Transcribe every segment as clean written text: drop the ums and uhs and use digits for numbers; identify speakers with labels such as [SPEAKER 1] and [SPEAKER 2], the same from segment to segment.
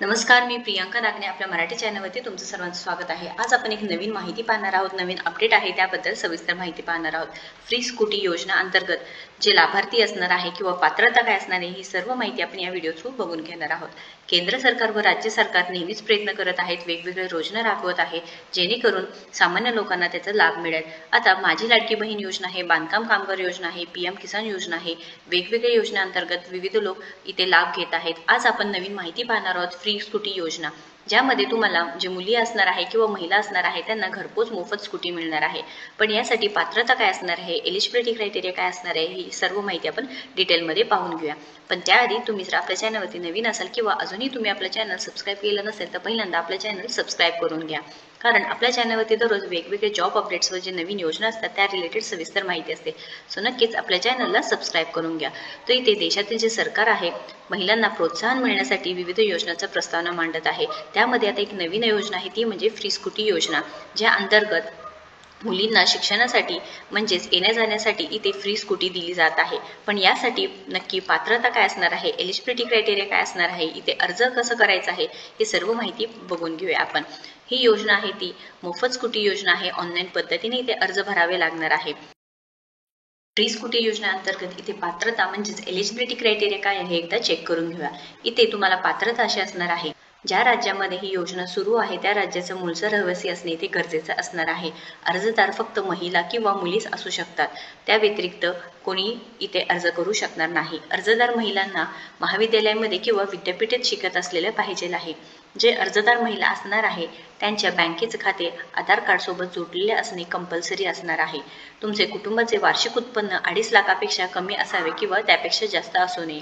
[SPEAKER 1] नमस्कार, मी प्रियांका नागने आपल्या मराठी चॅनलवरती तुमचं सर्वांचं स्वागत आहे। आज आपण एक नवीन माहिती पाहणार आहोत, नवीन अपडेट आहे त्याबद्दल सविस्तर माहिती पाहणार आहोत। फ्री स्कूटी योजना अंतर्गत जे लाभार्थी असणार आहे किंवा पात्रता काय असणार आहे ही सर्व माहिती आपण या व्हिडिओ थ्रू बघून घेणार आहोत। केंद्र सरकार व राज्य सरकार नेहमीच प्रयत्न करत आहेत, वेगवेगळ्या योजना राबवत आहे जेणेकरून सामान्य लोकांना त्याचा लाभ मिळेल। आता माझी लाडकी बहीण योजना आहे, बांधकाम कामगार योजना आहे, पीएम किसान योजना आहे, वेगवेगळ्या योजना अंतर्गत विविध लोक इथे लाभ घेत आहेत। आज आपण नवीन माहिती पाहणार आहोत फ्री स्कूटी योजना, ज्यामध्ये तुम्हाला जे मुली असणार आहे किंवा महिला असणार आहे त्यांना घरपोच मोफत स्कूटी मिळणार आहे। पण यासाठी पात्रता काय असणार आहे, एलिजिबिलिटी क्रायटेरिया काय असणार आहे ही सर्व माहिती आपण डिटेलमध्ये पाहून घेऊया। पण त्याआधी तुम्ही जर आपल्या चॅनलवरती नवीन असाल किंवा अजूनही तुम्ही आपलं चॅनल सबस्क्राईब केलं नसेल तर पहिल्यांदा आपलं चॅनल सबस्क्राईब करून घ्या, कारण आपल्या चॅनलवरती दररोज वेगवेगळे जॉब अपडेट्स व जे नवीन योजना असतात त्या रिलेटेड सविस्तर माहिती असते। सो नक्कीच आपल्या चॅनलला सबस्क्राईब करून घ्या। तर इथे देशातील जे सरकार आहे महिलांना प्रोत्साहन मिळण्यासाठी विविध योजनांचा प्रस्तावना मांडत आहे। त्यामध्ये आता एक नवीन योजना आहे ती म्हणजे फ्री स्कूटी योजना, ज्या अंतर्गत मुलींना शिक्षणासाठी म्हणजेच येण्या जाण्यासाठी इथे फ्री स्कूटी दिली जात आहे। पण यासाठी नक्की पात्रता काय असणार आहे, एलिजिबिलिटी क्रायटेरिया काय असणार आहे, इथे अर्ज कसं करायचा आहे हे सर्व माहिती बघून घेऊया आपण। ही योजना आहे ती मोफत स्कूटी योजना आहे, ऑनलाईन पद्धतीने इथे अर्ज भरावे लागणार आहे। फ्री स्कूटी योजना अंतर्गत इथे पात्रता म्हणजेच एलिजिबिलिटी क्रायटेरिया काय आहे एकदा चेक करून घेऊया। इथे तुम्हाला पात्रता अशी असणार आहे, ज्या राज्यामध्ये ही योजना सुरू आहे त्या राज्याचं मूळचा रहिवासी असणे इथे गरजेचं असणार आहे। अर्जदार फक्त महिला किंवा मुलीच असू शकतात, त्या व्यतिरिक्त कोणी इथे अर्ज करू शकणार नाही। अर्जदार महिलांना महाविद्यालयामध्ये किंवा विद्यापीठात शिकत असलेले पाहिजे आहे। जे अर्जदार महिला असणार आहे त्यांच्या बँकेचे खाते आधार कार्ड सोबत जोडलेले असणे कंपल्सरी असणार आहे। तुमचे कुटुंबाचे वार्षिक उत्पन्न 2.5 लाखापेक्षा कमी असावे किंवा त्यापेक्षा जास्त असू नये।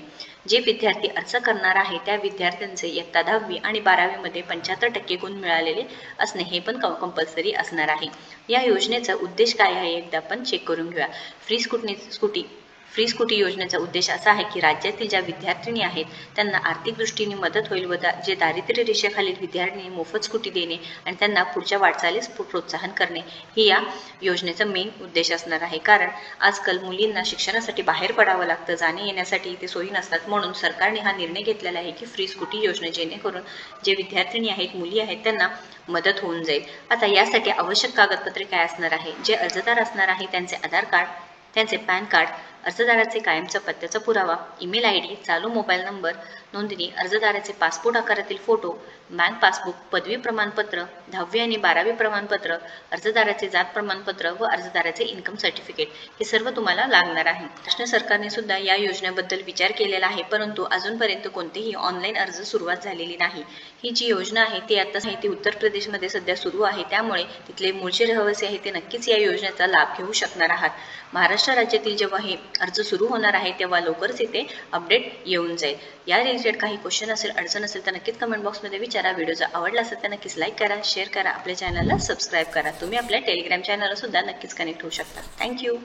[SPEAKER 1] जे विद्यार्थी अर्ज करणार आहे त्या विद्यार्थ्यांचे इयत्ता 10वी आणि 12वी मध्ये 75% गुण मिळालेले असणे हे पण कंपल्सरी असणार आहे। या योजनेचा उद्देश काय आहे एकदा आपण चेक करून घेऊया। फ्री स्कूटी योजनेचा उद्देश असा आहे की राज्यातील ज्या विद्यार्थिनी आहेत त्यांना आर्थिक दृष्टीने मदत होईल व जे दारिद्र्य रेषेखालील विद्यार्थी मोफत स्कूटी देणे आणि त्यांना पुढच्या वाटचालीस प्रोत्साहन करणे ही या योजनेचा मेन उद्देश असणार आहे। कारण आजकाल मुलींना शिक्षणासाठी बाहेर पडावं लागतं, जाणे येण्यासाठी इथे सोयी नसतात, म्हणून सरकारने हा निर्णय घेतलेला आहे की फ्री स्कूटी योजना जेणेकरून जे विद्यार्थिनी आहेत मुली आहेत त्यांना मदत होऊन जाईल। आता यासाठी आवश्यक कागदपत्रे काय असणार आहे, जे अर्जदार असणार आहे त्यांचे आधार कार्ड, त्यांचे पॅन कार्ड, अर्जदाराचे कायमचा पत्त्याचा पुरावा, ईमेल आयडी, चालू मोबाईल नंबर, नोंदणी, अर्जदाराचे पासपोर्ट आकारातील फोटो, बँक पासबुक, पदवी प्रमाणपत्र, 10वी आणि 12वी प्रमाणपत्र, अर्जदाराचे जात प्रमाणपत्र व अर्जदाराचे इन्कम सर्टिफिकेट हे सर्व तुम्हाला लागणार आहे। महाराष्ट्र सरकारने सुद्धा या योजनेबद्दल विचार केलेला आहे, परंतु अजूनपर्यंत कोणतेही ऑनलाईन अर्ज सुरुवात झालेली नाही। ही जी योजना आहे ती आता ती उत्तर प्रदेशमध्ये सध्या सुरू आहे, त्यामुळे तिथले मूळचे रहिवासी आहे ते नक्कीच या योजनेचा लाभ घेऊ शकणार आहात। महाराष्ट्र राज्यातील जेव्हा हे अर्ज सुरू होणार आहे तेव्हा लवकरच इथे अपडेट येऊन जाईल। या रिलेटेड काही क्वेश्चन असेल, अडचण असेल तर नक्कीच कमेंट बॉक्समध्ये विचारा। व्हिडिओ जर आवडला असेल तर नक्कीच लाईक करा, शेअर करा, आपल्या चॅनलला सबस्क्राईब करा। तुम्ही आपल्या टेलिग्राम चॅनलला सुद्धा नक्कीच कनेक्ट होऊ शकता। थँक्यू।